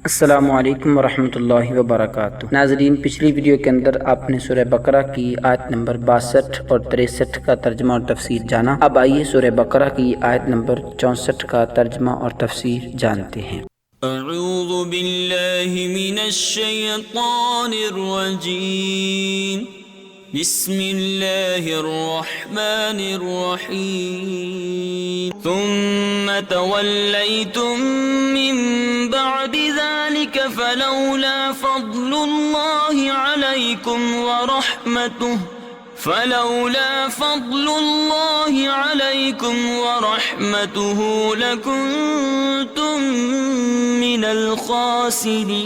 السلام علیکم ورحمت اللہ وبرکاتہ۔ ناظرین، پچھلی ویڈیو کے اندر آپ نے سورہ بقرہ کی آیت نمبر 62 اور 63 کا ترجمہ اور تفسیر جانا۔ اب آئیے سورہ بقرہ کی آیت نمبر 64 کا ترجمہ اور تفسیر جانتے ہیں۔ اعوذ باللہ من الشیطان الرجیم، بسم اللہ الرحمن الرحیم۔ ثم تولیتم من بعد ذلك فلولا فضل اللہ علیکم ورحمتہ لکنتم من الخاسرین۔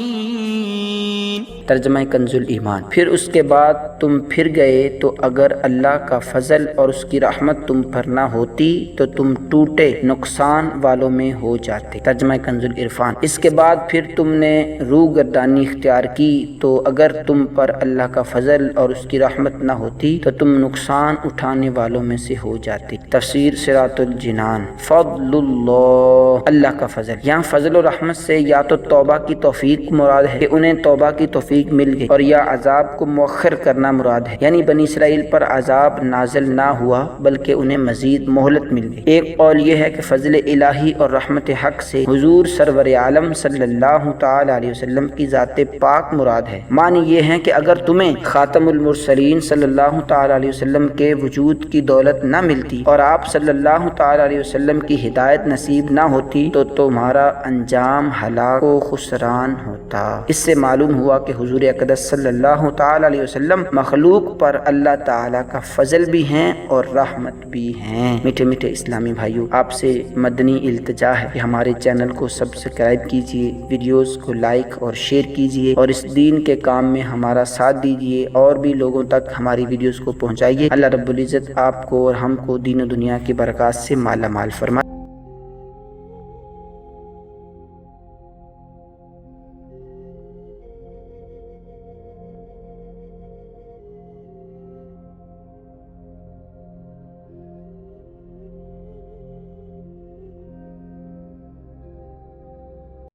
ترجمہ کنز ایمان۔ پھر اس کے بعد تم پھر گئے تو اگر اللہ کا فضل اور اس کی رحمت تم پر نہ ہوتی تو تم ٹوٹے نقصان والوں میں ہو جاتے۔ ترجمہ کنز عرفان۔ اس کے بعد پھر تم نے روگردانی اختیار کی تو اگر تم پر اللہ کا فضل اور اس کی رحمت نہ ہوتی تو تم نقصان اٹھانے والوں میں سے ہو جاتے۔ تفسیر صراط الجنان۔ فضل اللہ، اللہ کا فضل۔ یہاں فضل و رحمت سے یا تو توبہ کی توفیق مراد ہے کہ انہیں توبہ کی توفیق مل گئی، اور یا عذاب کو مؤخر کرنا مراد ہے، یعنی بنی اسرائیل پر عذاب نازل نہ ہوا بلکہ انہیں مزید مہلت مل گئی۔ ایک قول یہ ہے کہ فضل الہی اور رحمت حق سے حضور سرور عالم صلی اللہ تعالی علیہ وسلم کی ذات پاک مراد ہے۔ معنی یہ ہے کہ اگر تمہیں خاتم المرسلین صلی اللہ تعالی علیہ وسلم کے وجود کی دولت نہ ملتی اور آپ صلی اللہ تعالی علیہ وسلم کی ہدایت نصیب نہ ہوتی تو تمہارا انجام ہلاک و خسران ہوتا۔ اس سے معلوم ہوا کہ حضور اقدس صلی اللہ تعالی علیہ وسلم مخلوق پر اللہ تعالی کا فضل بھی ہیں اور رحمت بھی ہیں۔ میٹھے میٹھے اسلامی بھائیوں، آپ سے مدنی التجا ہے کہ ہمارے چینل کو سبسکرائب کیجئے، ویڈیوز کو لائک اور شیئر کیجئے اور اس دین کے کام میں ہمارا ساتھ دیجئے اور بھی لوگوں تک ہماری ویڈیوز کو پہنچائیے۔ اللہ رب العزت آپ کو اور ہم کو دین و دنیا کی برکات سے مالا مال فرمائے۔